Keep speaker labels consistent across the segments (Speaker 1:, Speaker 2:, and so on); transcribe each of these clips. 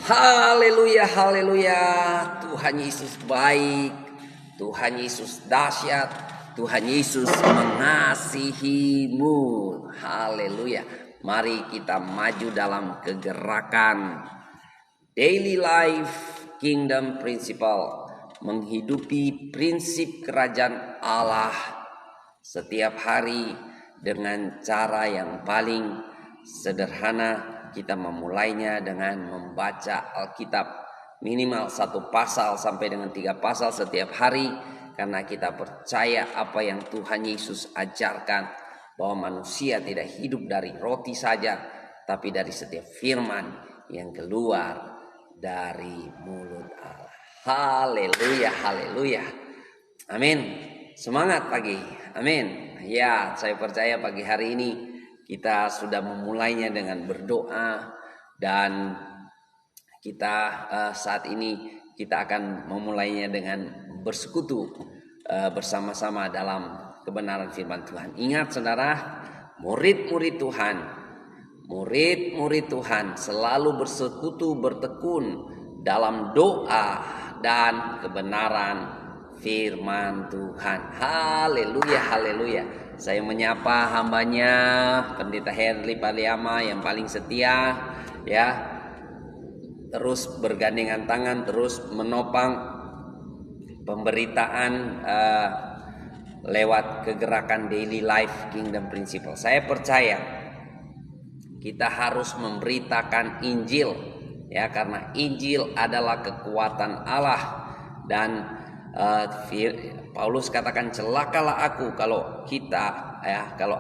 Speaker 1: Haleluya, haleluya. Tuhan Yesus baik, Tuhan Yesus dahsyat, Tuhan Yesus mengasihimu. Haleluya. Mari kita maju dalam kegerakan Daily Life Kingdom Principle, menghidupi prinsip kerajaan Allah setiap hari dengan cara yang paling sederhana. Kita memulainya dengan membaca Alkitab minimal 1 pasal sampai dengan 3 pasal setiap hari, karena kita percaya apa yang Tuhan Yesus ajarkan, bahwa manusia tidak hidup dari roti saja, tapi dari setiap firman yang keluar dari mulut Allah. Haleluya, haleluya. Amin. Semangat pagi. Amin. Ya, saya percaya pagi hari ini kita sudah memulainya dengan berdoa, dan kita saat ini kita akan memulainya dengan bersekutu bersama-sama dalam kebenaran firman Tuhan. Ingat saudara, murid-murid Tuhan selalu bersekutu, bertekun dalam doa dan kebenaran firman Tuhan. Haleluya, haleluya. Saya menyapa hambanya Pendeta Henry Paliama yang paling setia, ya, terus bergandengan tangan, terus menopang pemberitaan lewat kegerakan Daily Life Kingdom Principle. Saya percaya kita harus memberitakan Injil, ya, karena Injil adalah kekuatan Allah. Dan Paulus katakan, celakalah aku kalau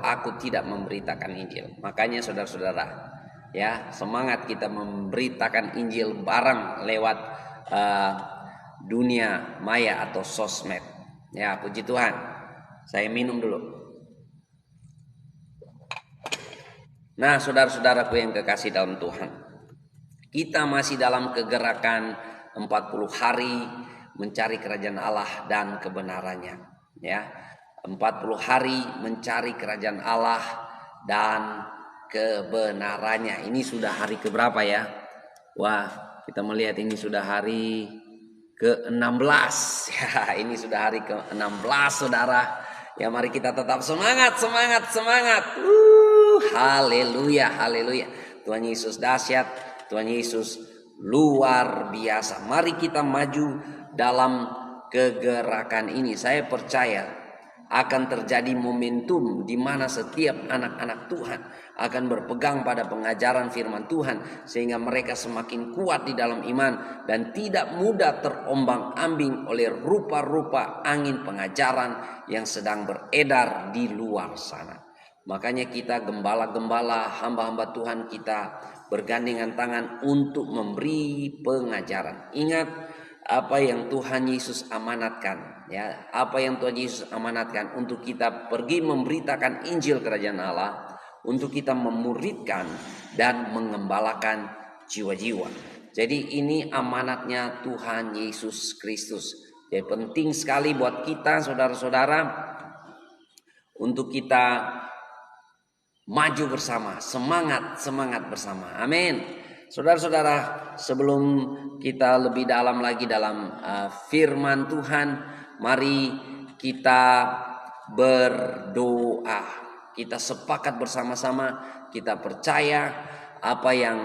Speaker 1: aku tidak memberitakan Injil. Makanya saudara-saudara, ya, semangat kita memberitakan Injil bareng lewat dunia maya atau sosmed. Ya, puji Tuhan. Saya minum dulu. Nah, saudara-saudaraku yang kekasih dalam Tuhan, kita masih dalam kegerakan 40 hari mencari kerajaan Allah dan kebenarannya, ya. 40 hari mencari kerajaan Allah dan kebenarannya. Ini sudah hari keberapa ya? Wah, kita melihat ini sudah hari ke-16. Ya, ini sudah hari ke-16 saudara. Ya, mari kita tetap semangat. Haleluya, haleluya. Tuhan Yesus dahsyat, Tuhan Yesus luar biasa. Mari kita maju dalam kegerakan ini. Saya percaya akan terjadi momentum di mana setiap anak-anak Tuhan akan berpegang pada pengajaran firman Tuhan, sehingga mereka semakin kuat di dalam iman dan tidak mudah terombang-ambing oleh rupa-rupa angin pengajaran yang sedang beredar di luar sana. Makanya kita gembala-gembala, hamba-hamba Tuhan, kita bergandengan tangan untuk memberi pengajaran. Ingat apa yang Tuhan Yesus amanatkan, ya, apa yang Tuhan Yesus amanatkan untuk kita pergi memberitakan Injil kerajaan Allah, untuk kita memuridkan dan mengembalakan jiwa-jiwa. Jadi ini amanatnya Tuhan Yesus Kristus. Jadi penting sekali buat kita saudara-saudara untuk kita maju bersama, semangat bersama. Amin. Saudara-saudara, sebelum kita lebih dalam lagi dalam firman Tuhan, mari kita berdoa. Kita sepakat bersama-sama, kita percaya apa yang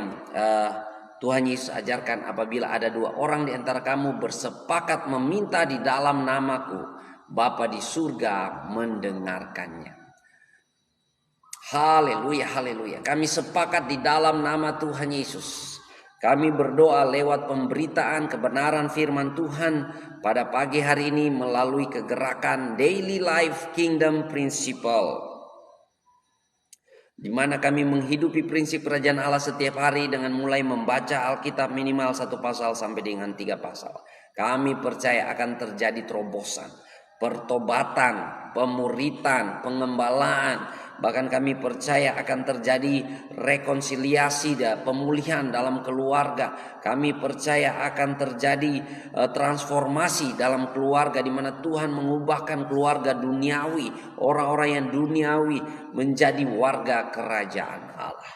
Speaker 1: Tuhan Yesus ajarkan. Apabila ada 2 orang di antara kamu bersepakat meminta di dalam namaku, Bapa di surga mendengarkannya. Haleluya, haleluya. Kami sepakat di dalam nama Tuhan Yesus. Kami berdoa lewat pemberitaan kebenaran firman Tuhan pada pagi hari ini melalui kegerakan Daily Life Kingdom Principle, di mana kami menghidupi prinsip kerajaan Allah setiap hari dengan mulai membaca Alkitab minimal 1 pasal sampai dengan 3 pasal. Kami percaya akan terjadi terobosan, pertobatan, pemuritan, pengembalaan. Bahkan kami percaya akan terjadi rekonsiliasi dan pemulihan dalam keluarga. Kami percaya akan terjadi transformasi dalam keluarga, di mana Tuhan mengubahkan keluarga duniawi, orang-orang yang duniawi menjadi warga kerajaan Allah.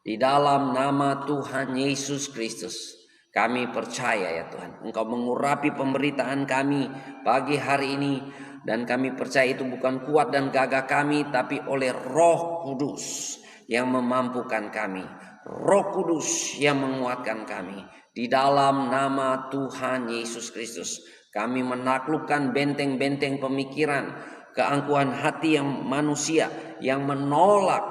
Speaker 1: Di dalam nama Tuhan Yesus Kristus, Kami percaya ya Tuhan, Engkau mengurapi pemberitaan kami pagi hari ini. Dan kami percaya itu bukan kuat dan gagah kami, tapi oleh Roh Kudus yang memampukan kami. Roh Kudus yang menguatkan kami. Di dalam nama Tuhan Yesus Kristus, kami menaklukkan benteng-benteng pemikiran, keangkuhan hati yang manusia yang menolak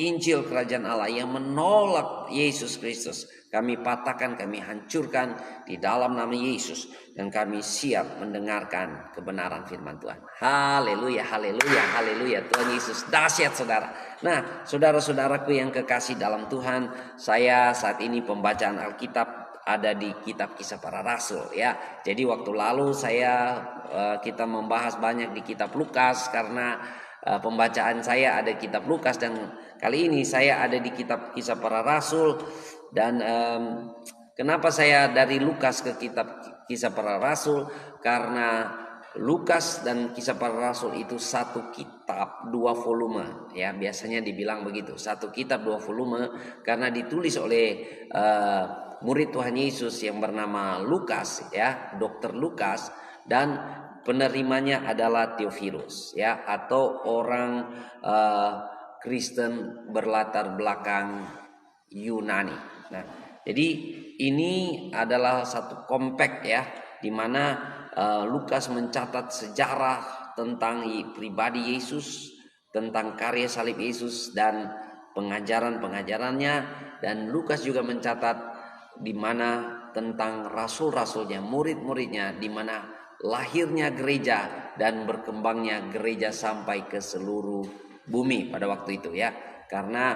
Speaker 1: Injil Kerajaan Allah, yang menolak Yesus Kristus. Kami patahkan, kami hancurkan di dalam nama Yesus. Dan kami siap mendengarkan kebenaran firman Tuhan. Haleluya, haleluya, haleluya. Tuhan Yesus dahsyat saudara. Nah, saudara-saudaraku yang kekasih dalam Tuhan, saya saat ini pembacaan Alkitab ada di kitab Kisah Para Rasul ya. Jadi waktu lalu kita membahas banyak di kitab Lukas karena pembacaan saya ada kitab Lukas, dan kali ini saya ada di kitab Kisah Para Rasul. Dan kenapa saya dari Lukas ke kitab Kisah Para Rasul? Karena Lukas dan Kisah Para Rasul itu satu kitab 2 volume ya, biasanya dibilang begitu, satu kitab 2 volume karena ditulis oleh murid Tuhan Yesus yang bernama Lukas ya, Dr. Lukas, dan penerimanya adalah Theophilus ya, atau orang Kristen berlatar belakang Yunani. Nah, jadi ini adalah satu compact ya, di mana Lukas mencatat sejarah tentang pribadi Yesus, tentang karya salib Yesus dan pengajaran-pengajarannya, dan Lukas juga mencatat di mana tentang rasul-rasulnya, murid-muridnya, di mana lahirnya gereja dan berkembangnya gereja sampai ke seluruh bumi pada waktu itu ya. Karena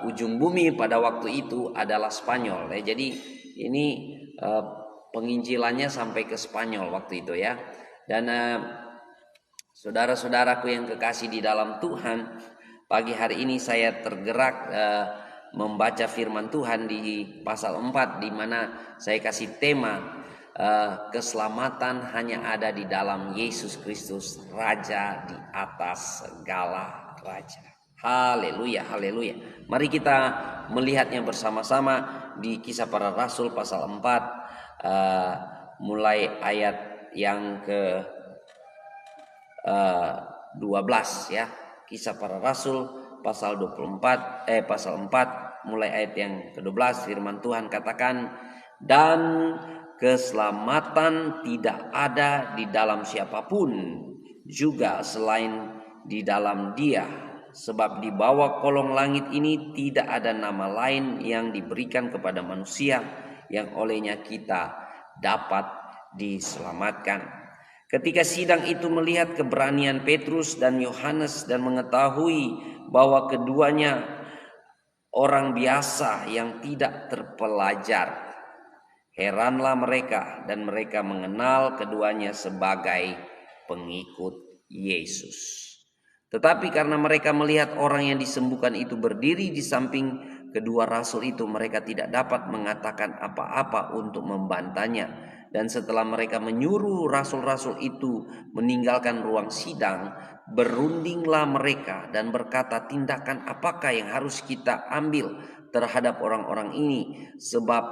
Speaker 1: ujung bumi pada waktu itu adalah Spanyol ya. Jadi ini penginjilannya sampai ke Spanyol waktu itu ya. Dan saudara-saudaraku yang kekasih di dalam Tuhan, pagi hari ini saya tergerak membaca firman Tuhan di pasal 4, di mana saya kasih tema keselamatan hanya ada di dalam Yesus Kristus, Raja di atas segala raja. Haleluya, haleluya. Mari kita melihatnya bersama-sama di Kisah Para Rasul pasal 4, mulai ayat yang ke 12 ya. Kisah Para Rasul pasal 4 mulai ayat yang ke-12, firman Tuhan katakan, dan keselamatan tidak ada di dalam siapapun juga selain di dalam Dia. Sebab di bawah kolong langit ini tidak ada nama lain yang diberikan kepada manusia yang olehnya kita dapat diselamatkan. Ketika sidang itu melihat keberanian Petrus dan Yohanes dan mengetahui bahwa keduanya orang biasa yang tidak terpelajar, heranlah mereka, dan mereka mengenal keduanya sebagai pengikut Yesus. Tetapi karena mereka melihat orang yang disembuhkan itu berdiri di samping kedua rasul itu, mereka tidak dapat mengatakan apa-apa untuk membantahnya. Dan setelah mereka menyuruh rasul-rasul itu meninggalkan ruang sidang, berundinglah mereka dan berkata, tindakan apakah yang harus kita ambil terhadap orang-orang ini? Sebab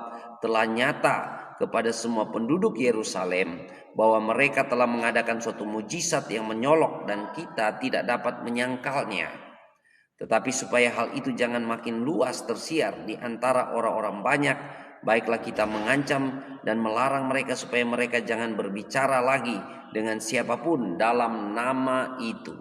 Speaker 1: telah nyata kepada semua penduduk Yerusalem bahwa mereka telah mengadakan suatu mujizat yang menyolok dan kita tidak dapat menyangkalnya. Tetapi supaya hal itu jangan makin luas tersiar di antara orang-orang banyak, baiklah kita mengancam dan melarang mereka supaya mereka jangan berbicara lagi dengan siapapun dalam nama itu.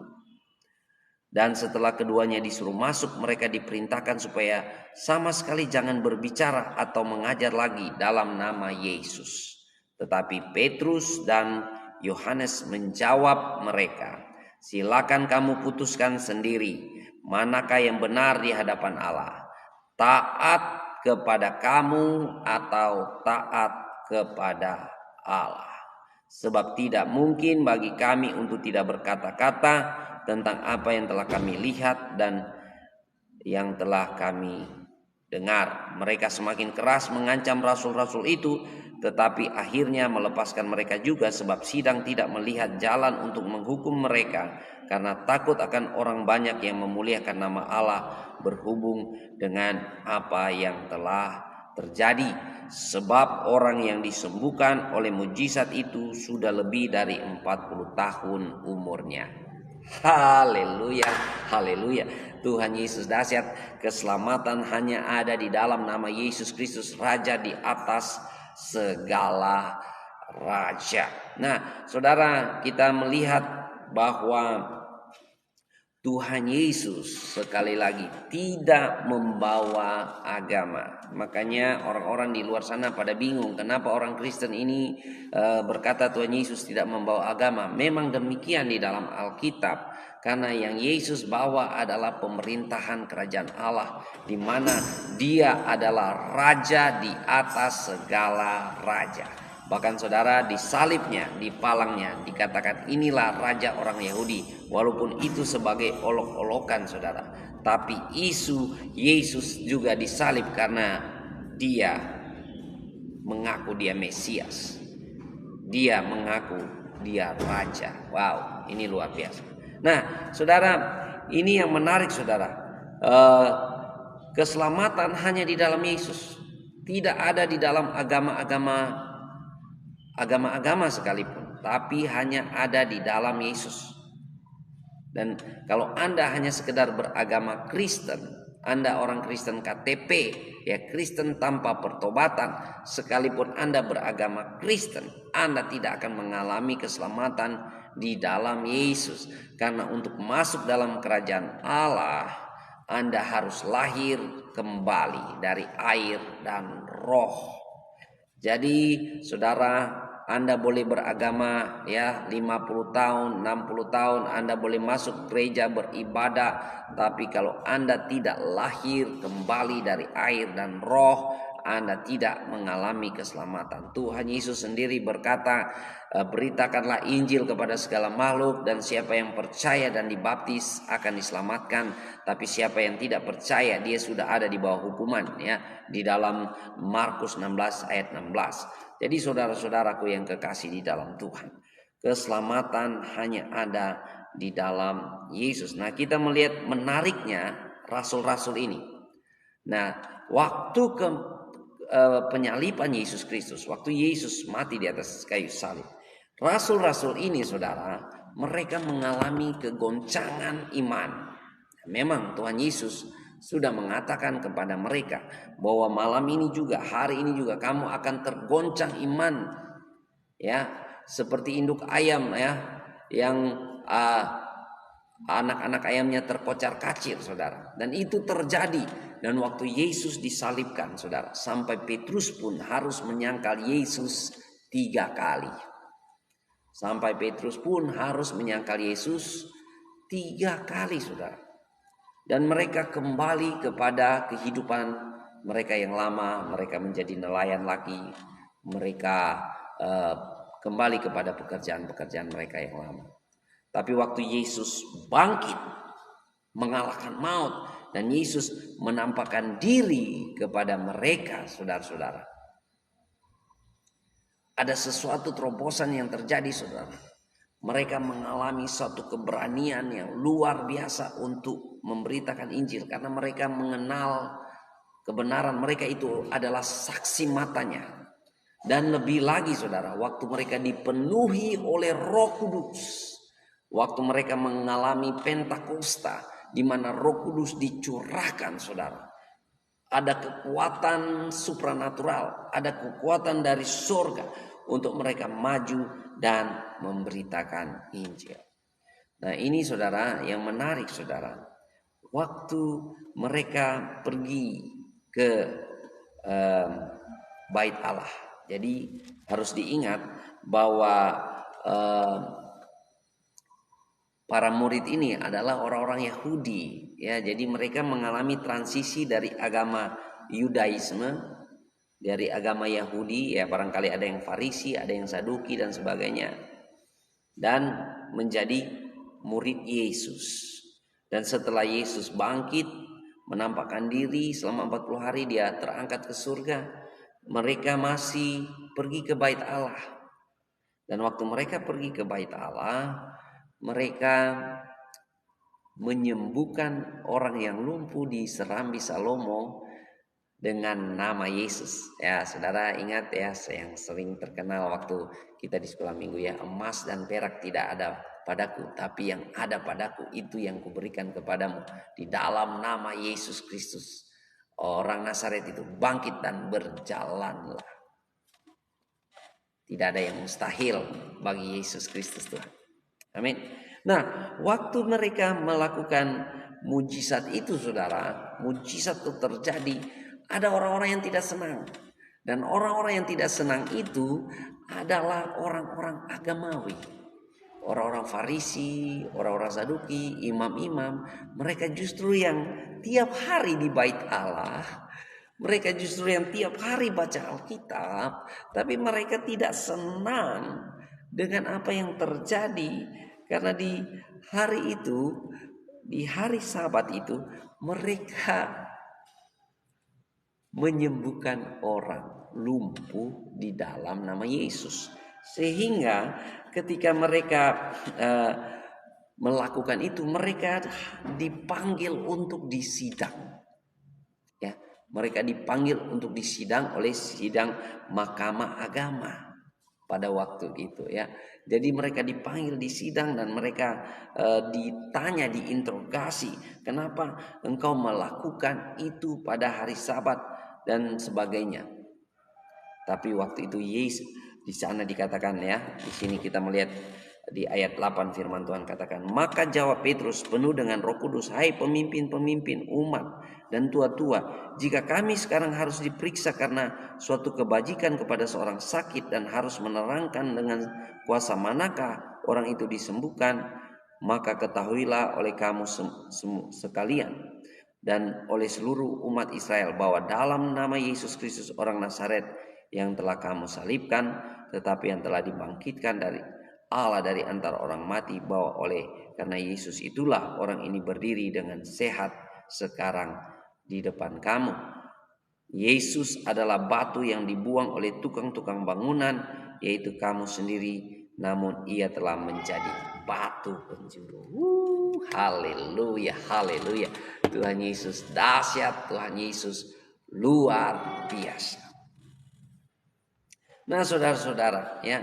Speaker 1: Dan setelah keduanya disuruh masuk, mereka diperintahkan supaya sama sekali jangan berbicara atau mengajar lagi dalam nama Yesus. Tetapi Petrus dan Yohanes menjawab mereka, silakan kamu putuskan sendiri manakah yang benar di hadapan Allah, taat kepada kamu atau taat kepada Allah. Sebab tidak mungkin bagi kami untuk tidak berkata-kata tentang apa yang telah kami lihat dan yang telah kami dengar. Mereka semakin keras mengancam rasul-rasul itu, tetapi akhirnya melepaskan mereka juga, sebab sidang tidak melihat jalan untuk menghukum mereka karena takut akan orang banyak yang memuliakan nama Allah berhubung dengan apa yang telah terjadi. sebab orang yang disembuhkan oleh mujizat itu sudah lebih dari 40 tahun umurnya. Haleluya, haleluya. Tuhan Yesus dahsyat. Keselamatan hanya ada di dalam nama Yesus Kristus, Raja di atas segala raja. Nah, saudara, kita melihat bahwa Tuhan Yesus sekali lagi tidak membawa agama. Makanya orang-orang di luar sana pada bingung kenapa orang Kristen ini berkata Tuhan Yesus tidak membawa agama. Memang demikian di dalam Alkitab. Karena yang Yesus bawa adalah pemerintahan kerajaan Allah, di mana Dia adalah raja di atas segala raja. Bahkan saudara, di salibnya, di palangnya dikatakan inilah raja orang Yahudi. Walaupun itu sebagai olok-olokan saudara, tapi isu Yesus juga disalib karena dia mengaku dia Mesias. Dia mengaku dia raja. Wow, ini luar biasa. Nah saudara, ini yang menarik saudara. Keselamatan hanya di dalam Yesus. Tidak ada di dalam agama sekalipun, tapi hanya ada di dalam Yesus. Dan kalau Anda hanya sekedar beragama Kristen, Anda orang Kristen KTP, ya Kristen tanpa pertobatan, sekalipun Anda beragama Kristen, Anda tidak akan mengalami keselamatan di dalam Yesus. Karena untuk masuk dalam kerajaan Allah, Anda harus lahir kembali dari air dan roh. Jadi saudara, Anda boleh beragama ya 50 tahun, 60 tahun, Anda boleh masuk gereja beribadah, tapi kalau Anda tidak lahir kembali dari air dan roh, Anda tidak mengalami keselamatan. Tuhan Yesus sendiri berkata, beritakanlah Injil kepada segala makhluk, dan siapa yang percaya dan dibaptis akan diselamatkan, tapi siapa yang tidak percaya dia sudah ada di bawah hukuman, ya, di dalam Markus 16 ayat 16. Jadi saudara-saudaraku yang kekasih di dalam Tuhan, keselamatan hanya ada di dalam Yesus. Nah, kita melihat menariknya rasul-rasul ini. Nah, waktu penyaliban Yesus Kristus, waktu Yesus mati di atas kayu salib, rasul-rasul ini saudara, mereka mengalami kegoncangan iman. Memang Tuhan Yesus sudah mengatakan kepada mereka bahwa malam ini juga, hari ini juga kamu akan tergoncang iman, ya, seperti induk ayam ya, yang anak-anak ayamnya terkocar-kacir saudara. Dan itu terjadi. Dan waktu Yesus disalibkan saudara, sampai Petrus pun harus menyangkal Yesus 3 kali. Sampai Petrus pun harus menyangkal Yesus 3 kali saudara. Dan mereka kembali kepada kehidupan mereka yang lama. Mereka menjadi nelayan lagi. Mereka kembali kepada pekerjaan-pekerjaan mereka yang lama. Tapi waktu Yesus bangkit, mengalahkan maut, dan Yesus menampakkan diri kepada mereka, saudara-saudara, ada sesuatu terobosan yang terjadi saudara. Mereka mengalami suatu keberanian yang luar biasa untuk memberitakan Injil. Karena mereka mengenal kebenaran, mereka itu adalah saksi matanya. Dan lebih lagi saudara, waktu mereka dipenuhi oleh Roh Kudus, waktu mereka mengalami Pentakosta, di mana Roh Kudus dicurahkan saudara, ada kekuatan supranatural, ada kekuatan dari surga untuk mereka maju dan memberitakan Injil. Nah ini saudara yang menarik saudara. Waktu mereka pergi ke bait Allah. Jadi harus diingat bahwa para murid ini adalah orang-orang Yahudi, ya. Jadi mereka mengalami transisi dari agama Yudaisme, dari agama Yahudi, ya barangkali ada yang Farisi, ada yang Saduki dan sebagainya, dan menjadi murid Yesus. Dan setelah Yesus bangkit, menampakkan diri selama 40 hari, dia terangkat ke surga, mereka masih pergi ke bait Allah. Dan waktu mereka pergi ke bait Allah, mereka menyembuhkan orang yang lumpuh di Serambi Salomo dengan nama Yesus. Ya, saudara ingat ya, yang sering terkenal waktu kita di sekolah minggu ya, emas dan perak tidak ada padaku, tapi yang ada padaku itu yang kuberikan kepadamu di dalam nama Yesus Kristus. Orang Nazaret itu bangkit dan berjalanlah. Tidak ada yang mustahil bagi Yesus Kristus Tuhan. Amin. Nah, waktu mereka melakukan mujizat itu, saudara, mujizat itu terjadi, ada orang-orang yang tidak senang. Dan orang-orang yang tidak senang itu adalah orang-orang agamawi. Orang-orang Farisi, orang-orang Saduki, imam-imam. Mereka justru yang tiap hari di bait Allah. Mereka justru yang tiap hari baca Alkitab, tapi mereka tidak senang dengan apa yang terjadi. Karena di hari itu, di hari Sabat itu, mereka menyembuhkan orang lumpuh di dalam nama Yesus. Sehingga ketika mereka melakukan itu, mereka dipanggil untuk disidang. Mereka dipanggil untuk disidang oleh sidang mahkamah agama pada waktu itu ya. Jadi mereka dipanggil disidang dan mereka ditanya, diinterogasi, kenapa engkau melakukan itu pada hari Sabat dan sebagainya. Tapi waktu itu Yesus di sana dikatakan ya, di sini kita melihat di ayat 8 firman Tuhan katakan, maka jawab Petrus penuh dengan Roh Kudus, hai pemimpin-pemimpin umat dan tua-tua, jika kami sekarang harus diperiksa karena suatu kebajikan kepada seorang sakit dan harus menerangkan dengan kuasa manakah orang itu disembuhkan, maka ketahuilah oleh kamu sekalian dan oleh seluruh umat Israel bahwa dalam nama Yesus Kristus orang Nazaret yang telah kamu salibkan, tetapi yang telah dibangkitkan dari Allah dari antara orang mati, bahwa oleh karena Yesus itulah orang ini berdiri dengan sehat sekarang di depan kamu. Yesus adalah batu yang dibuang oleh tukang-tukang bangunan, yaitu kamu sendiri, namun ia telah menjadi batu penjuru. Haleluya, haleluya. Tuhan Yesus dahsyat, Tuhan Yesus luar biasa. Nah, saudara-saudara, ya,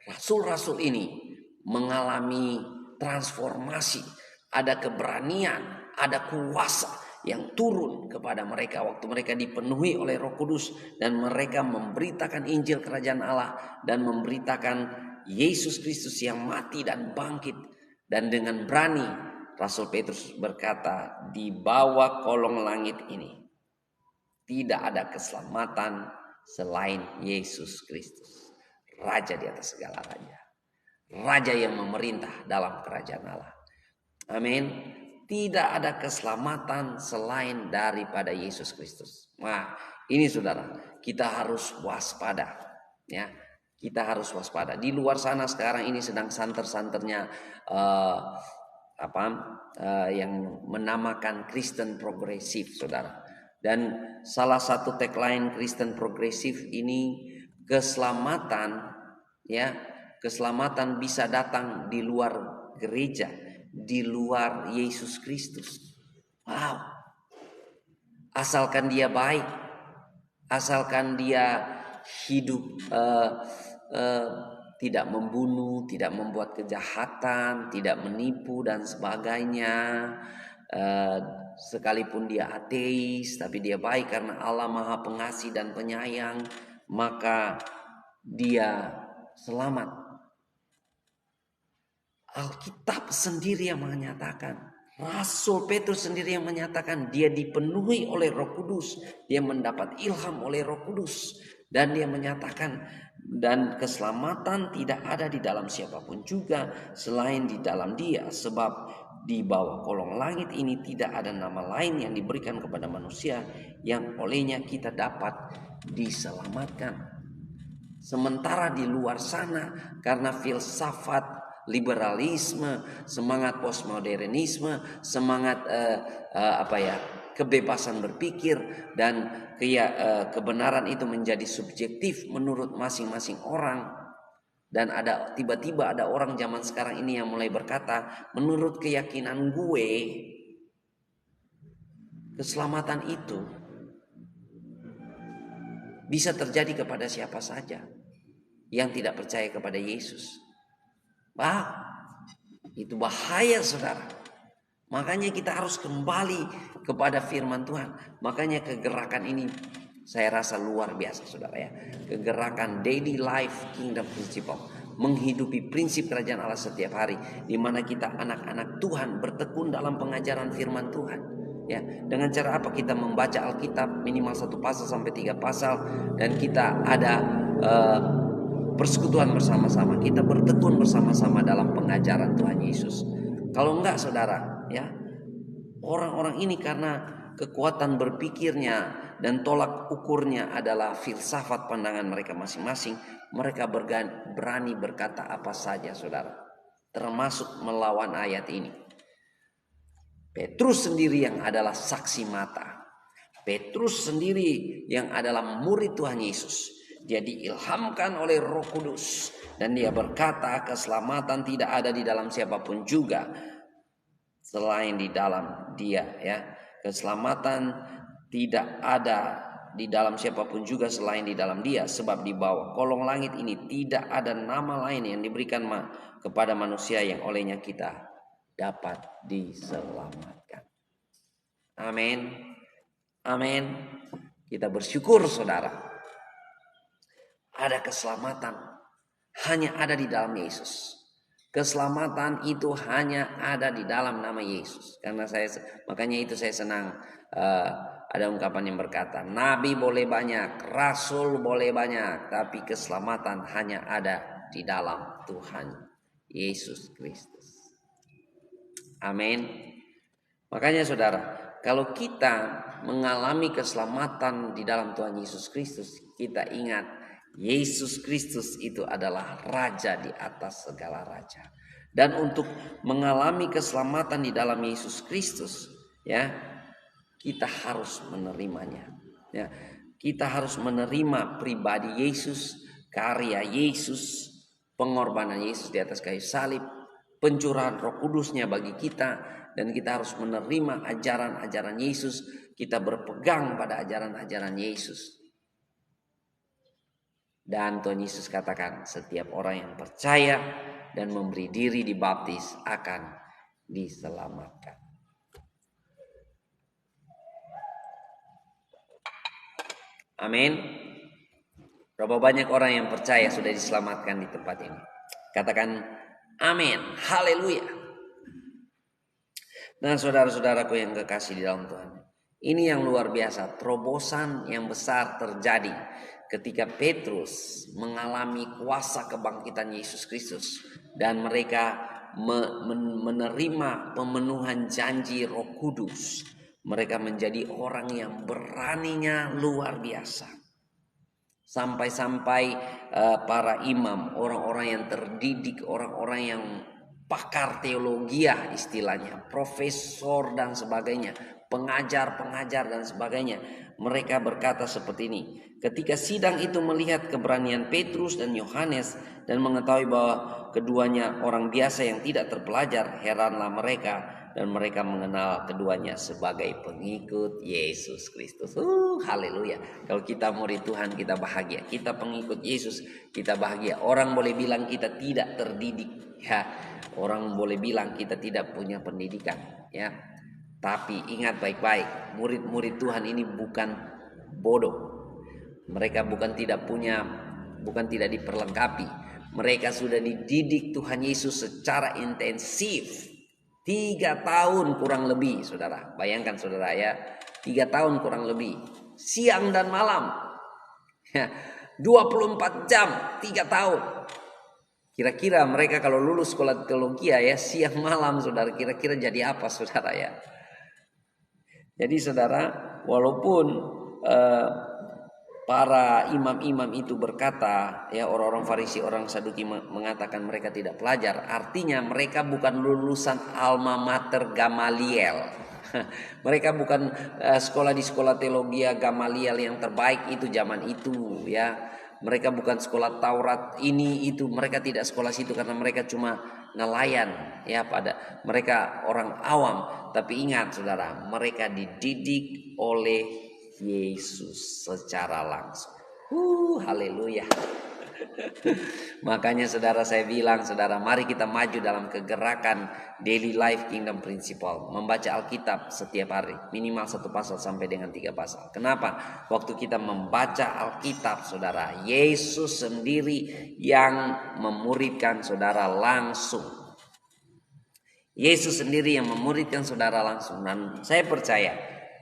Speaker 1: rasul-rasul ini mengalami transformasi, ada keberanian, ada kuasa yang turun kepada mereka waktu mereka dipenuhi oleh Roh Kudus dan mereka memberitakan Injil Kerajaan Allah dan memberitakan Yesus Kristus yang mati dan bangkit. Dan dengan berani Rasul Petrus berkata, di bawah kolong langit ini tidak ada keselamatan selain Yesus Kristus, Raja di atas segala raja, Raja yang memerintah dalam kerajaan Allah. Amin. Tidak ada keselamatan selain daripada Yesus Kristus. Nah, ini saudara, kita harus waspada, ya. Kita harus waspada. Di luar sana sekarang ini sedang santer-santernya yang menamakan Kristen progresif, saudara. Dan salah satu tagline Kristen progresif ini, keselamatan, ya, keselamatan bisa datang di luar gereja, di luar Yesus Kristus. Wow. Asalkan dia baik, asalkan dia hidup tidak membunuh, tidak membuat kejahatan, tidak menipu dan sebagainya. Sekalipun dia ateis, tapi dia baik karena Allah Maha Pengasih dan Penyayang, maka dia selamat. Alkitab sendiri yang menyatakan, Rasul Petrus sendiri yang menyatakan, dia dipenuhi oleh Roh Kudus, dia mendapat ilham oleh Roh Kudus, dan dia menyatakan, dan keselamatan tidak ada di dalam siapapun juga selain di dalam Dia, sebab di bawah kolong langit ini tidak ada nama lain yang diberikan kepada manusia yang olehnya kita dapat diselamatkan. Sementara di luar sana, karena filsafat liberalisme, semangat postmodernisme, semangat kebebasan berpikir, dan kebenaran itu menjadi subjektif menurut masing-masing orang. Dan tiba-tiba ada orang zaman sekarang ini yang mulai berkata, menurut keyakinan gue, keselamatan itu bisa terjadi kepada siapa saja yang tidak percaya kepada Yesus. Itu bahaya, saudara. Makanya kita harus kembali kepada firman Tuhan. Makanya kegerakan ini saya rasa luar biasa, saudara ya. Kegerakan Daily Life Kingdom Principle, menghidupi prinsip kerajaan Allah setiap hari, di mana kita anak-anak Tuhan bertekun dalam pengajaran firman Tuhan. Ya, dengan cara apa? Kita membaca Alkitab minimal 1 pasal sampai 3 pasal, dan kita ada persekutuan bersama-sama. Kita bertekun bersama-sama dalam pengajaran Tuhan Yesus. Kalau enggak, saudara, ya, orang-orang ini karena kekuatan berpikirnya dan tolak ukurnya adalah filsafat pandangan mereka masing-masing, mereka berani berkata apa saja, saudara, termasuk melawan ayat ini. Petrus sendiri yang adalah saksi mata, Petrus sendiri yang adalah murid Tuhan Yesus, dia diilhamkan oleh Roh Kudus dan dia berkata keselamatan tidak ada di dalam siapapun juga selain di dalam dia, ya. Keselamatan tidak ada di dalam siapapun juga selain di dalam dia, sebab di bawah kolong langit ini tidak ada nama lain yang diberikan kepada manusia yang olehnya kita dapat diselamatkan. Amin. Amin. Kita bersyukur, saudara. Ada keselamatan hanya ada di dalam Yesus. Keselamatan itu hanya ada di dalam nama Yesus. Makanya itu saya senang ada ungkapan yang berkata, nabi boleh banyak, rasul boleh banyak, tapi keselamatan hanya ada di dalam Tuhan Yesus Kristus. Amin. Makanya, saudara, kalau kita mengalami keselamatan di dalam Tuhan Yesus Kristus, kita ingat Yesus Kristus itu adalah Raja di atas segala raja. Dan untuk mengalami keselamatan di dalam Yesus Kristus, ya, kita harus menerimanya. Ya, kita harus menerima pribadi Yesus, karya Yesus, pengorbanan Yesus di atas kayu salib, pencurahan Roh Kudusnya bagi kita, dan kita harus menerima ajaran-ajaran Yesus. Kita berpegang pada ajaran-ajaran Yesus. Dan Tuhan Yesus katakan, setiap orang yang percaya dan memberi diri dibaptis akan diselamatkan. Amin. Berapa banyak orang yang percaya sudah diselamatkan di tempat ini? Katakan amin. Haleluya. Nah, saudara-saudaraku yang kekasih di dalam Tuhan, ini yang luar biasa. Terobosan yang besar terjadi ketika Petrus mengalami kuasa kebangkitan Yesus Kristus dan mereka menerima pemenuhan janji Roh Kudus. Mereka menjadi orang yang beraninya luar biasa. Sampai-sampai para imam, orang-orang yang terdidik, orang-orang yang pakar teologi istilahnya, profesor dan sebagainya, pengajar-pengajar dan sebagainya, mereka berkata seperti ini. Ketika sidang itu melihat keberanian Petrus dan Yohanes dan mengetahui bahwa keduanya orang biasa yang tidak terpelajar, heranlah mereka dan mereka mengenal keduanya sebagai pengikut Yesus Kristus. Haleluya. Kalau kita murid Tuhan, kita bahagia. Kita pengikut Yesus, kita bahagia. Orang boleh bilang kita tidak terdidik, ya. Orang boleh bilang kita tidak punya pendidikan, ya. Tapi ingat baik-baik, murid-murid Tuhan ini bukan bodoh. Mereka bukan tidak diperlengkapi. Mereka sudah dididik Tuhan Yesus secara intensif 3 tahun kurang lebih, saudara. Bayangkan, saudara, ya, 3 tahun kurang lebih, siang dan malam, 24 jam, 3 tahun. Kira-kira mereka kalau lulus sekolah teologi, ya, siang malam, saudara, kira-kira jadi apa, saudara, ya? Jadi, saudara, walaupun para imam-imam itu berkata, ya, orang-orang Farisi, orang Saduki mengatakan mereka tidak pelajar, artinya mereka bukan lulusan alma mater Gamaliel. Mereka bukan sekolah di sekolah teologi Gamaliel yang terbaik itu zaman itu, ya. Mereka bukan sekolah Taurat ini itu, mereka tidak sekolah situ karena mereka cuma nelayan, ya, pada mereka orang awam. Tapi ingat, saudara, mereka dididik oleh Yesus secara langsung. Haleluya. Makanya saudara, saya bilang, saudara, mari kita maju dalam kegerakan daily life kingdom principle. Membaca Alkitab setiap hari, minimal 1 pasal sampai dengan 3 pasal. Kenapa? Waktu kita membaca Alkitab, saudara, Yesus sendiri yang memuridkan saudara langsung. Yesus sendiri yang memuridkan saudara langsung. Dan saya percaya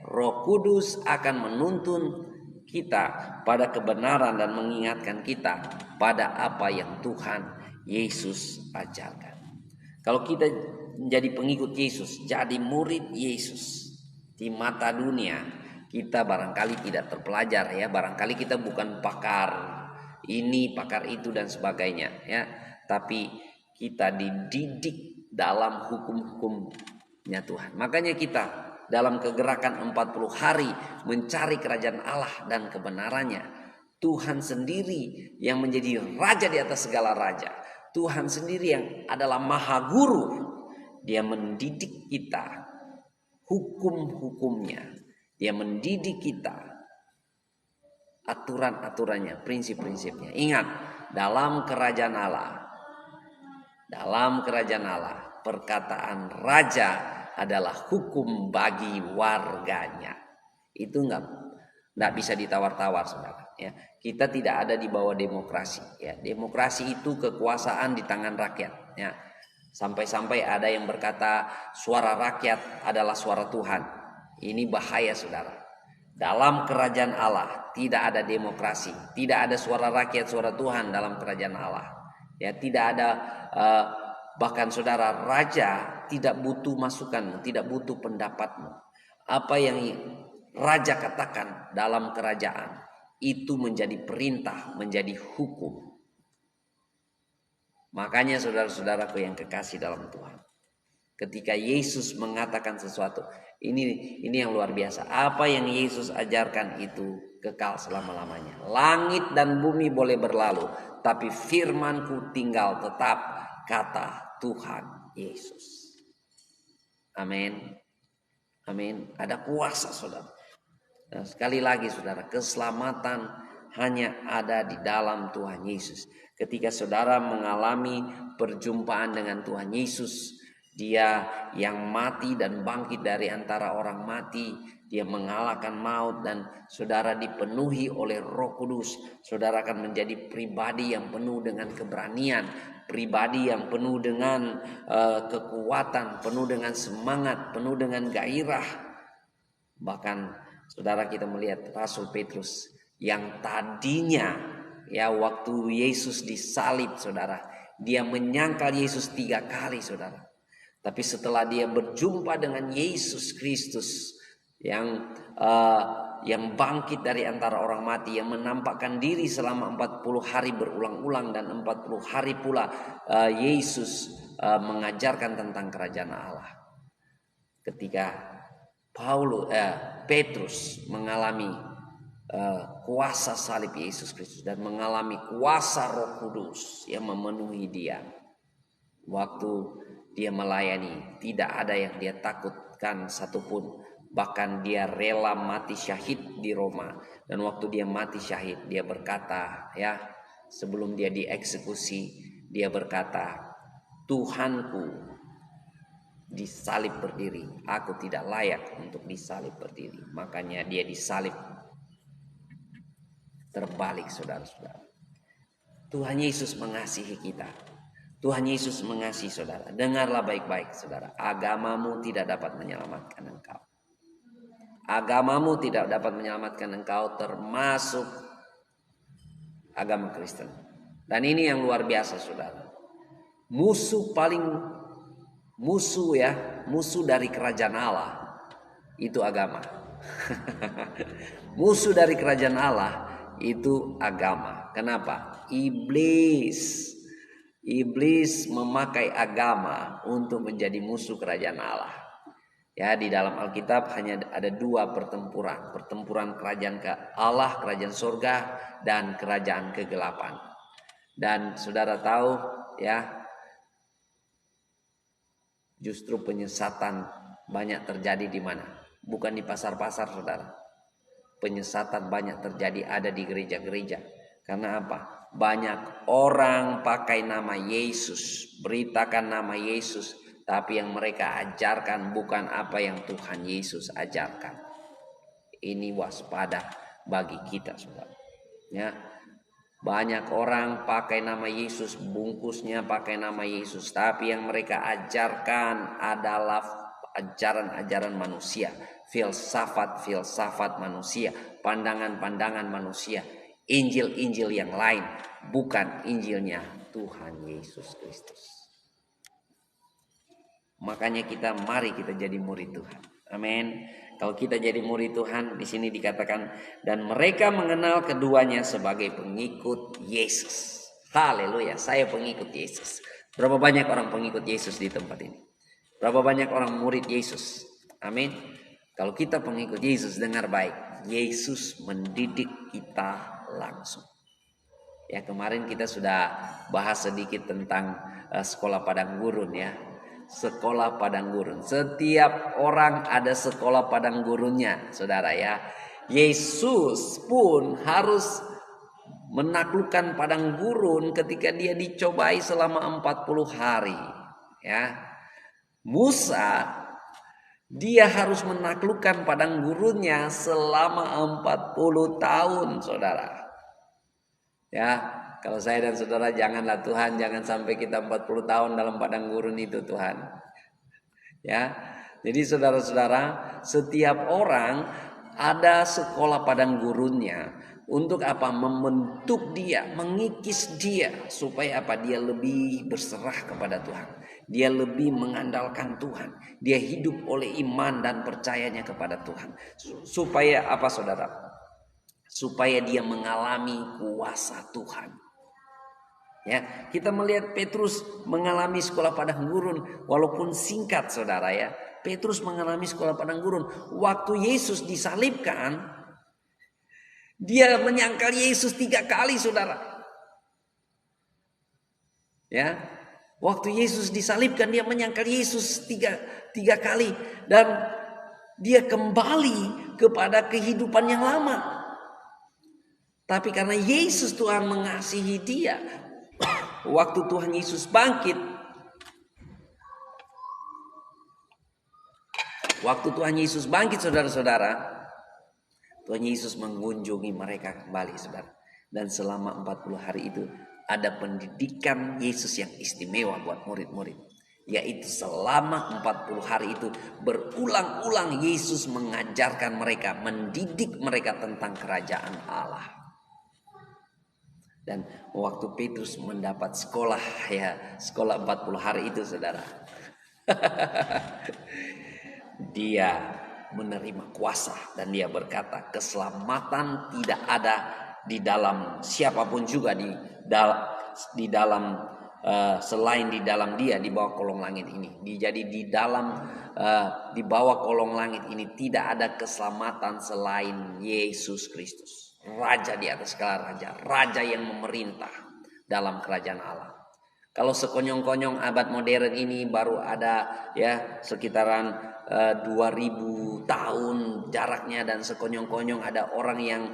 Speaker 1: Roh Kudus akan menuntun kita pada kebenaran dan mengingatkan kita pada apa yang Tuhan Yesus ajarkan. Kalau kita menjadi pengikut Yesus, jadi murid Yesus, di mata dunia kita barangkali tidak terpelajar ya, barangkali kita bukan pakar ini, pakar itu dan sebagainya ya, tapi kita dididik dalam hukum-hukumnya Tuhan. Makanya kita dalam kegerakan 40 hari mencari kerajaan Allah dan kebenarannya. Tuhan sendiri yang menjadi raja di atas segala raja. Tuhan sendiri yang adalah maha guru. Dia mendidik kita hukum-hukumnya. Dia mendidik kita aturan-aturannya, prinsip-prinsipnya. Ingat, dalam kerajaan Allah, perkataan raja adalah hukum bagi warganya. Itu nggak bisa ditawar-tawar, saudara. Ya, kita tidak ada di bawah demokrasi. Ya, demokrasi itu kekuasaan di tangan rakyat. Ya, sampai-sampai ada yang berkata suara rakyat adalah suara Tuhan. Ini bahaya, saudara. Dalam kerajaan Allah tidak ada demokrasi, tidak ada suara rakyat, suara Tuhan dalam kerajaan Allah. Ya, tidak ada bahkan saudara, raja tidak butuh masukanmu, tidak butuh pendapatmu. Apa yang raja katakan dalam kerajaan itu menjadi perintah, menjadi hukum. Makanya saudara-saudaraku yang kekasih dalam Tuhan, ketika Yesus mengatakan sesuatu, ini yang luar biasa. Apa yang Yesus ajarkan itu kekal selama-lamanya. Langit dan bumi boleh berlalu, tapi firman-Ku tinggal tetap, kata Tuhan Yesus. Amin. Amin. Ada kuasa, saudara. Dan sekali lagi, saudara, keselamatan hanya ada di dalam Tuhan Yesus. Ketika saudara mengalami perjumpaan dengan Tuhan Yesus, Dia yang mati dan bangkit dari antara orang mati, Dia mengalahkan maut, dan saudara dipenuhi oleh Roh Kudus, saudara akan menjadi pribadi yang penuh dengan keberanian, pribadi yang penuh dengan kekuatan, penuh dengan semangat, penuh dengan gairah. Bahkan saudara, kita melihat Rasul Petrus yang tadinya ya waktu Yesus disalib, saudara, dia menyangkal Yesus 3 kali, saudara. Tapi setelah dia berjumpa dengan Yesus Kristus yang bangkit dari antara orang mati, yang menampakkan diri selama 40 hari berulang-ulang, dan 40 hari pula Yesus mengajarkan tentang kerajaan Allah. Ketika Petrus mengalami kuasa salib Yesus Kristus dan mengalami kuasa Roh Kudus yang memenuhi dia, waktu dia melayani, tidak ada yang dia takutkan satupun. Bahkan dia rela mati syahid di Roma. Dan waktu dia mati syahid, dia berkata, ya, sebelum dia dieksekusi, dia berkata, Tuhanku disalib berdiri, aku tidak layak untuk disalib berdiri. Makanya dia disalib terbalik, saudara-saudara. Tuhan Yesus mengasihi kita. Tuhan Yesus mengasihi saudara. Dengarlah baik-baik, saudara. Agamamu tidak dapat menyelamatkan engkau. Agamamu tidak dapat menyelamatkan engkau, termasuk agama Kristen. Dan ini yang luar biasa, saudara. Musuh dari kerajaan Allah itu agama. Musuh dari kerajaan Allah itu agama. Kenapa? Iblis memakai agama untuk menjadi musuh kerajaan Allah. Ya, di dalam Alkitab hanya ada 2 pertempuran. Pertempuran kerajaan ke Allah, kerajaan surga, dan kerajaan kegelapan. Dan saudara tahu ya, justru penyesatan banyak terjadi di mana? Bukan di pasar-pasar, saudara. penyesatan banyak terjadi ada di gereja-gereja. Karena apa? Banyak orang pakai nama Yesus, beritakan nama Yesus, tapi yang mereka ajarkan bukan apa yang Tuhan Yesus ajarkan. Ini waspada bagi kita, saudara. Ya, banyak orang pakai nama Yesus, bungkusnya pakai nama Yesus, tapi yang mereka ajarkan adalah ajaran-ajaran manusia, filsafat manusia, pandangan-pandangan manusia, Injil-Injil yang lain, bukan Injilnya Tuhan Yesus Kristus. Makanya mari kita jadi murid Tuhan. Amin. Kalau kita jadi murid Tuhan, di sini dikatakan dan mereka mengenal keduanya sebagai pengikut Yesus. Haleluya, saya pengikut Yesus. Berapa banyak orang pengikut Yesus di tempat ini? Berapa banyak orang murid Yesus? Amin. Kalau kita pengikut Yesus, dengar baik, Yesus mendidik kita langsung. Ya, kemarin kita sudah bahas sedikit tentang sekolah padang gurun ya. Sekolah padang gurun. Setiap orang ada sekolah padang gurunnya, saudara ya. Yesus pun harus menaklukkan padang gurun ketika dia dicobai selama 40 hari. Ya. Musa, dia harus menaklukkan padang gurunnya selama 40 tahun, saudara. Ya. Kalau saya dan saudara, janganlah Tuhan, jangan sampai kita 40 tahun dalam padang gurun itu, Tuhan. Ya. Jadi saudara-saudara, setiap orang ada sekolah padang gurunnya. Untuk apa? Membentuk dia, mengikis dia supaya apa? Dia lebih berserah kepada Tuhan. Dia lebih mengandalkan Tuhan. Dia hidup oleh iman dan percayanya kepada Tuhan. Supaya apa, saudara? Supaya dia mengalami kuasa Tuhan. Ya, kita melihat Petrus mengalami sekolah padang gurun walaupun singkat, saudara ya. Petrus mengalami sekolah padang gurun. Waktu Yesus disalibkan, dia menyangkal Yesus 3 kali, saudara. Ya, waktu Yesus disalibkan dia menyangkal Yesus tiga kali dan dia kembali kepada kehidupan yang lama. Tapi karena Yesus Tuhan mengasihi dia, waktu Tuhan Yesus bangkit, saudara-saudara, Tuhan Yesus mengunjungi mereka kembali, saudara. Dan selama 40 hari itu ada pendidikan Yesus yang istimewa buat murid-murid. Yaitu selama 40 hari itu berulang-ulang Yesus mengajarkan mereka, mendidik mereka tentang kerajaan Allah. Dan waktu Petrus mendapat sekolah 40 hari itu, saudara. Dia menerima kuasa dan dia berkata, keselamatan tidak ada di dalam siapapun juga di dalam selain di dalam dia di bawah kolong langit ini. Jadi di bawah kolong langit ini tidak ada keselamatan selain Yesus Kristus. Raja di atas segala raja, raja yang memerintah dalam kerajaan Allah. Kalau sekonyong-konyong abad modern ini baru ada ya sekitaran 2000 tahun jaraknya, dan sekonyong-konyong ada orang yang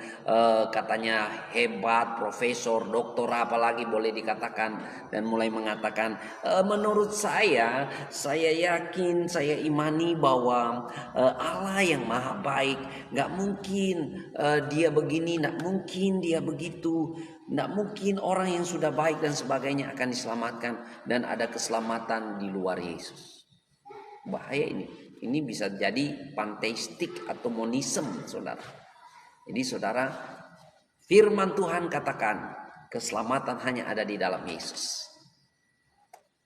Speaker 1: katanya hebat, profesor, doktor apalagi boleh dikatakan, dan mulai mengatakan menurut saya yakin, saya imani bahwa Allah yang maha baik, gak mungkin dia begini, gak mungkin dia begitu, gak mungkin orang yang sudah baik dan sebagainya akan diselamatkan, dan ada keselamatan di luar Yesus. Bahaya ini. Ini bisa jadi panteistik atau monisme, saudara. Jadi saudara, firman Tuhan katakan keselamatan hanya ada di dalam Yesus.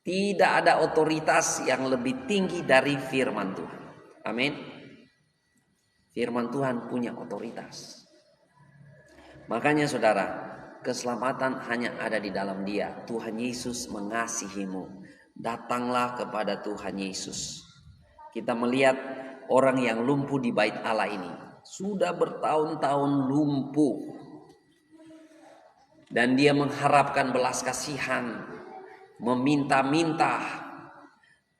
Speaker 1: Tidak ada otoritas yang lebih tinggi dari firman Tuhan. Amin. Firman Tuhan punya otoritas. Makanya saudara, keselamatan hanya ada di dalam Dia. Tuhan Yesus mengasihimu. Datanglah kepada Tuhan Yesus. Kita melihat orang yang lumpuh di bait Allah ini. Sudah bertahun-tahun lumpuh. Dan dia mengharapkan belas kasihan. Meminta-minta.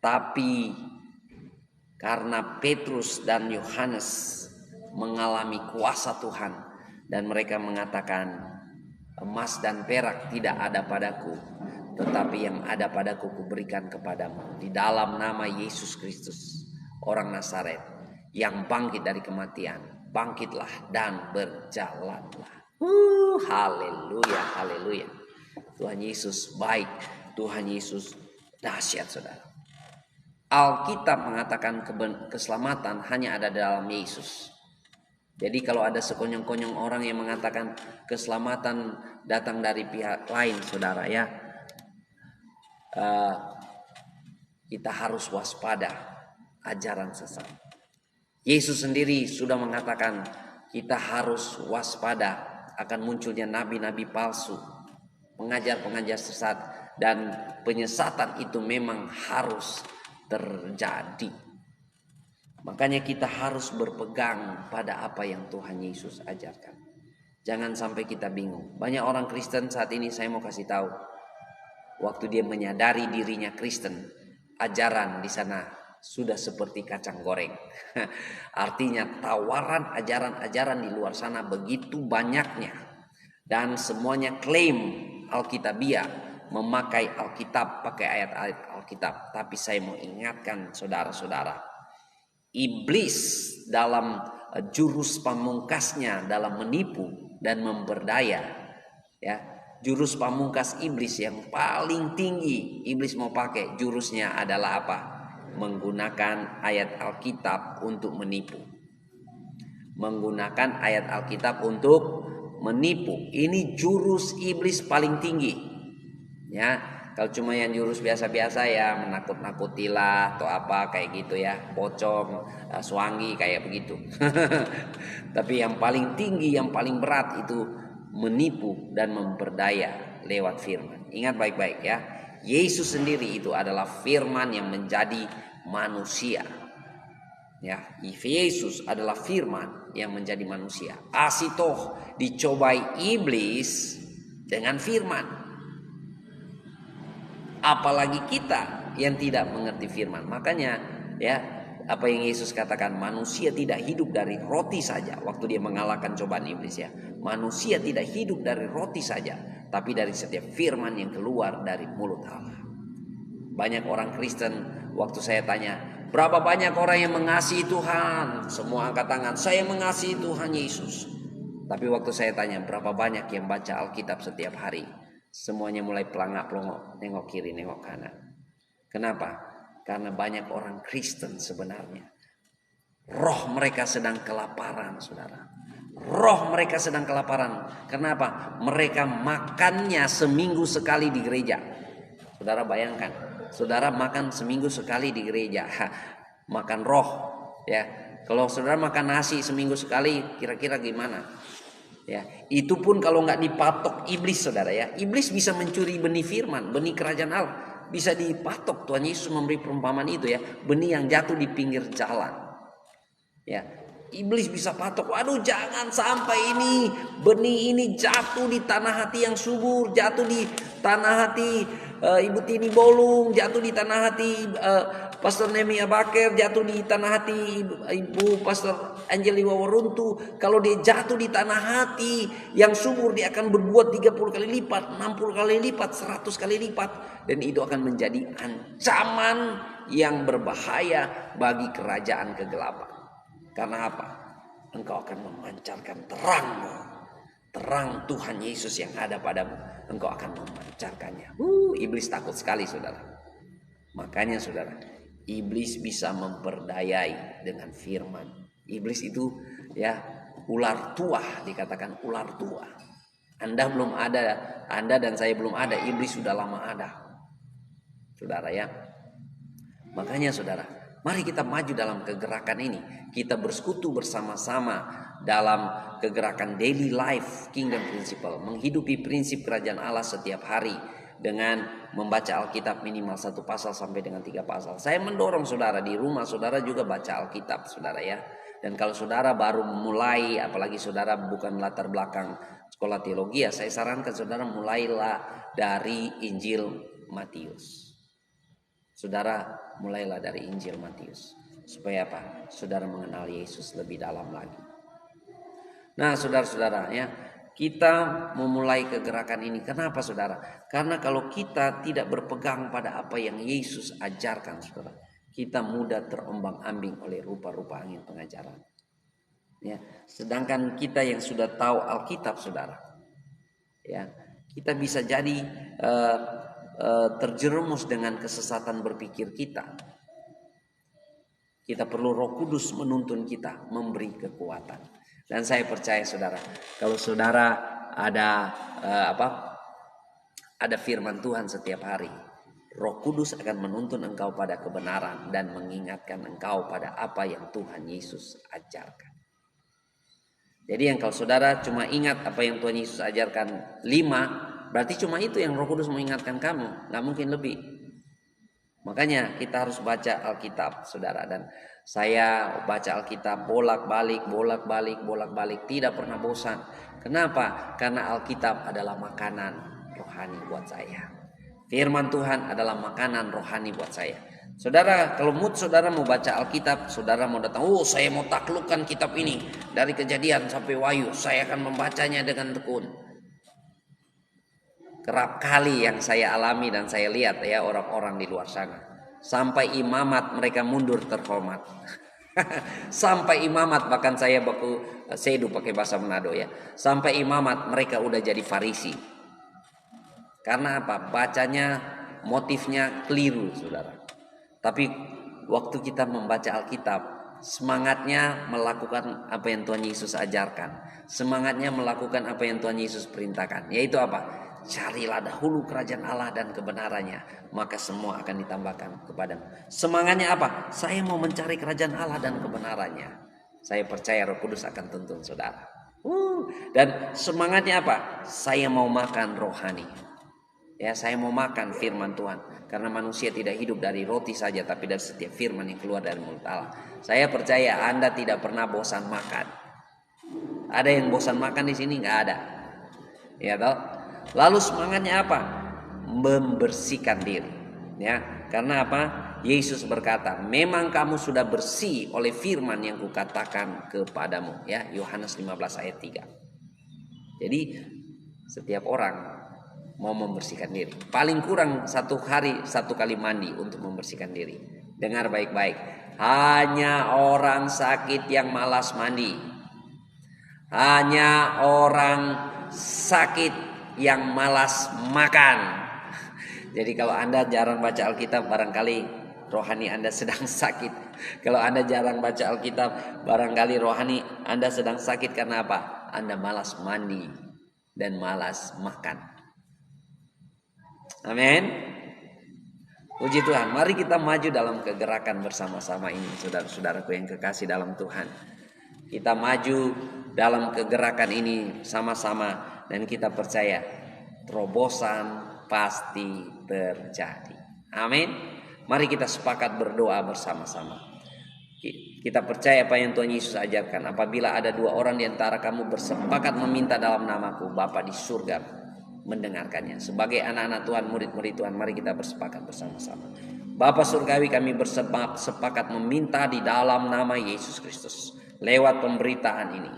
Speaker 1: Tapi karena Petrus dan Yohanes mengalami kuasa Tuhan, dan mereka mengatakan, emas dan perak tidak ada padaku, tetapi yang ada padaku kuberikan kepadamu. Di dalam nama Yesus Kristus, orang Nazaret yang bangkit dari kematian, bangkitlah dan berjalanlah. Haleluya, haleluya. Tuhan Yesus baik, Tuhan Yesus dahsyat, saudara. Alkitab mengatakan keselamatan hanya ada dalam Yesus. Jadi kalau ada sekonyong-konyong orang yang mengatakan keselamatan datang dari pihak lain, saudara ya, kita harus waspada ajaran sesat. Yesus sendiri sudah mengatakan kita harus waspada akan munculnya nabi-nabi palsu, pengajar-pengajar sesat, dan penyesatan itu memang harus terjadi. Makanya kita harus berpegang pada apa yang Tuhan Yesus ajarkan. Jangan sampai kita bingung. Banyak orang Kristen saat ini, saya mau kasih tahu, waktu dia menyadari dirinya Kristen, ajaran di sana sudah seperti kacang goreng. Artinya tawaran ajaran-ajaran di luar sana begitu banyaknya, dan semuanya klaim Alkitabiah, memakai Alkitab, pakai ayat-ayat Alkitab. Tapi saya mau ingatkan saudara-saudara, iblis dalam jurus pamungkasnya dalam menipu dan memperdaya, ya, jurus pamungkas iblis yang paling tinggi iblis mau pakai, jurusnya adalah apa? Menggunakan ayat Alkitab untuk menipu. Menggunakan ayat Alkitab untuk menipu. Ini jurus iblis paling tinggi, ya. Kalau cuma yang jurus biasa-biasa ya, menakut-nakutilah atau apa kayak gitu ya, pocong, suangi kayak begitu. Tapi yang paling tinggi, yang paling berat itu menipu dan memperdaya lewat firman. Ingat baik-baik ya, Yesus sendiri itu adalah firman yang menjadi manusia. Ya, Yesus adalah firman yang menjadi manusia. Asitoh dicobai iblis dengan firman. Apalagi kita yang tidak mengerti firman. Makanya ya, apa yang Yesus katakan, manusia tidak hidup dari roti saja. Waktu dia mengalahkan cobaan iblis ya, manusia tidak hidup dari roti saja, tapi dari setiap firman yang keluar dari mulut Allah. Banyak orang Kristen, waktu saya tanya, berapa banyak orang yang mengasihi Tuhan? Semua angkat tangan, saya mengasihi Tuhan Yesus. Tapi waktu saya tanya, berapa banyak yang baca Alkitab setiap hari? Semuanya mulai pelangak-pelongok, nengok kiri, nengok kanan. Kenapa? Karena banyak orang Kristen sebenarnya roh mereka sedang kelaparan, saudara. Roh mereka sedang kelaparan. Kenapa? Mereka makannya seminggu sekali di gereja. Saudara bayangkan, saudara makan seminggu sekali di gereja, makan roh, ya. Kalau saudara makan nasi seminggu sekali, kira-kira gimana? Ya, itu pun kalau nggak dipatok iblis, saudara ya. Iblis bisa mencuri benih firman, benih kerajaan Allah. Bisa dipatok. Tuhan Yesus memberi perumpamaan itu ya, benih yang jatuh di pinggir jalan. Ya, iblis bisa patok. Waduh, jangan sampai ini benih ini jatuh di tanah hati yang subur, jatuh di tanah hati Ibu Tini Bolung, jatuh di tanah hati Pastor Nehemia Baker, jatuh di tanah hati Ibu Pastor Angeli Wawaruntu. Kalau dia jatuh di tanah hati yang subur, dia akan berbuat 30 kali lipat, 60 kali lipat, 100 kali lipat. Dan itu akan menjadi ancaman yang berbahaya bagi kerajaan kegelapan. Karena apa? Engkau akan memancarkan terangmu, terang Tuhan Yesus yang ada padamu. Engkau akan memancarkannya. Iblis takut sekali, saudara. Makanya saudara, iblis bisa memperdayai dengan firman. Iblis itu ya ular tua, dikatakan ular tua. Anda belum ada, Anda dan saya belum ada, iblis sudah lama ada, saudara ya. Makanya saudara, mari kita maju dalam kegerakan ini. Kita bersekutu bersama-sama dalam kegerakan daily life kingdom principle, menghidupi prinsip kerajaan Allah setiap hari dengan membaca Alkitab minimal 1 pasal sampai dengan 3 pasal. Saya mendorong saudara di rumah saudara juga baca Alkitab, saudara ya. Dan kalau saudara baru memulai, apalagi saudara bukan latar belakang sekolah teologi, saya sarankan saudara mulailah dari Injil Matius. Saudara mulailah dari Injil Matius. Supaya apa? Saudara mengenal Yesus lebih dalam lagi. Nah, saudara-saudara ya, kita memulai kegerakan ini. Kenapa saudara? Karena kalau kita tidak berpegang pada apa yang Yesus ajarkan saudara, kita mudah terombang-ambing oleh rupa-rupa angin pengajaran. Ya, sedangkan kita yang sudah tahu Alkitab saudara, ya, kita bisa jadi terjerumus dengan kesesatan berpikir kita. Kita perlu Roh Kudus menuntun kita, memberi kekuatan. Dan saya percaya saudara, kalau saudara ada ada firman Tuhan setiap hari, Roh Kudus akan menuntun engkau pada kebenaran dan mengingatkan engkau pada apa yang Tuhan Yesus ajarkan. Jadi yang kalau saudara cuma ingat apa yang Tuhan Yesus ajarkan 5, berarti cuma itu yang Roh Kudus mengingatkan kamu, nggak mungkin lebih. Makanya kita harus baca Alkitab saudara, dan saya baca Alkitab bolak-balik tidak pernah bosan. Kenapa? Karena Alkitab adalah makanan rohani buat saya. Firman Tuhan adalah makanan rohani buat saya. Saudara, kalau saudara mau baca Alkitab, saudara mau datang, saya mau taklukkan kitab ini dari Kejadian sampai Wahyu, saya akan membacanya dengan tekun. Kerap kali yang saya alami dan saya lihat ya orang-orang di luar sana, sampai imamat mereka mundur terhormat. Sampai imamat, bahkan saya baku sedu pakai bahasa Manado ya, sampai imamat mereka udah jadi Farisi. Karena apa? Bacanya motifnya keliru saudara. Tapi waktu kita membaca Alkitab, semangatnya melakukan apa yang Tuhan Yesus ajarkan, semangatnya melakukan apa yang Tuhan Yesus perintahkan, yaitu apa? Carilah dahulu kerajaan Allah dan kebenarannya, maka semua akan ditambahkan kepadamu. Semangatnya apa? Saya mau mencari kerajaan Allah dan kebenarannya. Saya percaya Roh Kudus akan tuntun saudara. Dan semangatnya apa? Saya mau makan rohani. Ya, saya mau makan firman Tuhan. Karena manusia tidak hidup dari roti saja, tapi dari setiap firman yang keluar dari mulut Allah. Saya percaya Anda tidak pernah bosan makan. Ada yang bosan makan di sini? Nggak ada. Ya toh? Lalu semangatnya apa? Membersihkan diri. Ya, karena apa? Yesus berkata, memang kamu sudah bersih oleh firman yang kukatakan kepadamu. Ya, Yohanes 15 ayat 3. Jadi setiap orang mau membersihkan diri, paling kurang 1 hari 1 kali mandi untuk membersihkan diri. Dengar baik-baik, hanya orang sakit yang malas mandi, hanya orang sakit yang malas makan. Jadi kalau Anda jarang baca Alkitab, barangkali rohani Anda sedang sakit. Kalau Anda jarang baca Alkitab, barangkali rohani Anda sedang sakit. Karena apa? Anda malas mandi dan malas makan. Amin. Puji Tuhan. Mari kita maju dalam kegerakan bersama-sama ini, saudara-saudaraku yang kekasih dalam Tuhan. Kita maju dalam kegerakan ini sama-sama, dan kita percaya terobosan pasti terjadi. Amin. Mari kita sepakat berdoa bersama-sama. Kita percaya apa yang Tuhan Yesus ajarkan. Apabila ada 2 orang di antara kamu bersepakat meminta dalam namaku, Bapa di surga mendengarkannya. Sebagai anak-anak Tuhan, murid-murid Tuhan, mari kita bersepakat bersama-sama. Bapa surgawi, kami bersepakat meminta di dalam nama Yesus Kristus. Lewat pemberitaan ini,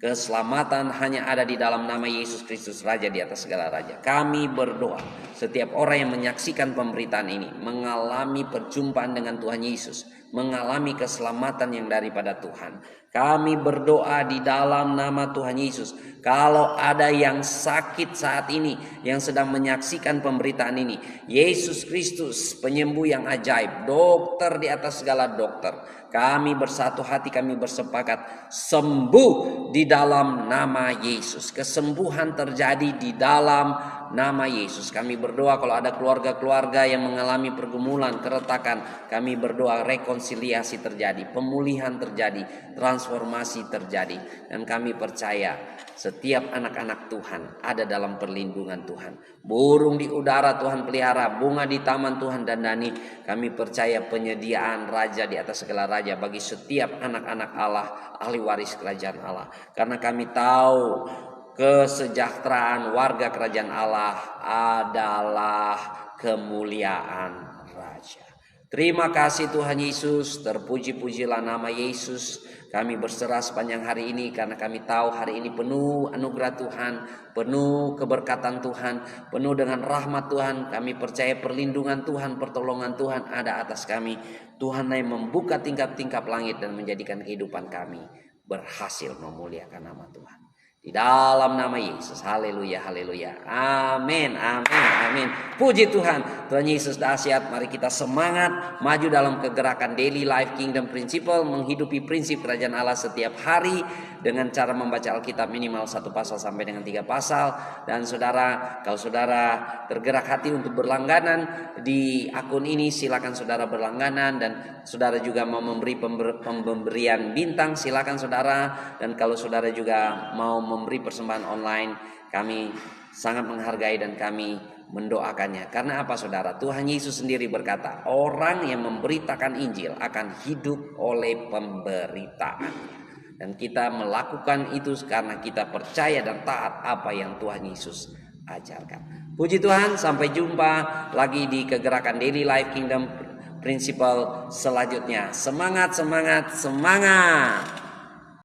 Speaker 1: keselamatan hanya ada di dalam nama Yesus Kristus, Raja di atas segala raja. Kami berdoa setiap orang yang menyaksikan pemberitaan ini mengalami perjumpaan dengan Tuhan Yesus, mengalami keselamatan yang daripada Tuhan. Kami berdoa di dalam nama Tuhan Yesus, kalau ada yang sakit saat ini, yang sedang menyaksikan pemberitaan ini, Yesus Kristus penyembuh yang ajaib, dokter di atas segala dokter, kami bersatu hati, kami bersepakat sembuh di dalam nama Yesus. Kesembuhan terjadi di dalam nama Yesus. Kami berdoa kalau ada keluarga-keluarga yang mengalami pergumulan, keretakan, kami berdoa rekonsiliasi terjadi, pemulihan terjadi, transformasi terjadi. Dan kami percaya setiap anak-anak Tuhan ada dalam perlindungan Tuhan. Burung di udara Tuhan pelihara, bunga di taman Tuhan dandani. Kami percaya penyediaan Raja di atas segala raja bagi setiap anak-anak Allah, ahli waris kerajaan Allah. Karena kami tahu kesejahteraan warga kerajaan Allah adalah kemuliaan Raja. Terima kasih Tuhan Yesus, terpuji-pujilah nama Yesus. Kami berserah sepanjang hari ini karena kami tahu hari ini penuh anugerah Tuhan, penuh keberkatan Tuhan, penuh dengan rahmat Tuhan. Kami percaya perlindungan Tuhan, pertolongan Tuhan ada atas kami. Tuhan yang membuka tingkap-tingkap langit dan menjadikan kehidupan kami berhasil memuliakan nama Tuhan. Di dalam nama Yesus, haleluya, haleluya, amin, amin, amin. Puji Tuhan, Tuhan Yesus dahsyat. Mari kita semangat maju dalam kegerakan Daily Life Kingdom Principle, menghidupi prinsip kerajaan Allah setiap hari dengan cara membaca Alkitab minimal 1 pasal sampai dengan 3 pasal. Dan saudara, kalau saudara tergerak hati untuk berlangganan di akun ini, silakan saudara berlangganan. Dan saudara juga mau memberi pemberian bintang, silakan saudara. Dan kalau saudara juga mau memberi persembahan online, kami sangat menghargai dan kami mendoakannya. Karena apa saudara? Tuhan Yesus sendiri berkata, orang yang memberitakan Injil akan hidup oleh pemberitaan. Dan kita melakukan itu karena kita percaya dan taat apa yang Tuhan Yesus ajarkan. Puji Tuhan, sampai jumpa lagi di kegerakan Daily Life Kingdom Principle selanjutnya. Semangat, semangat, semangat.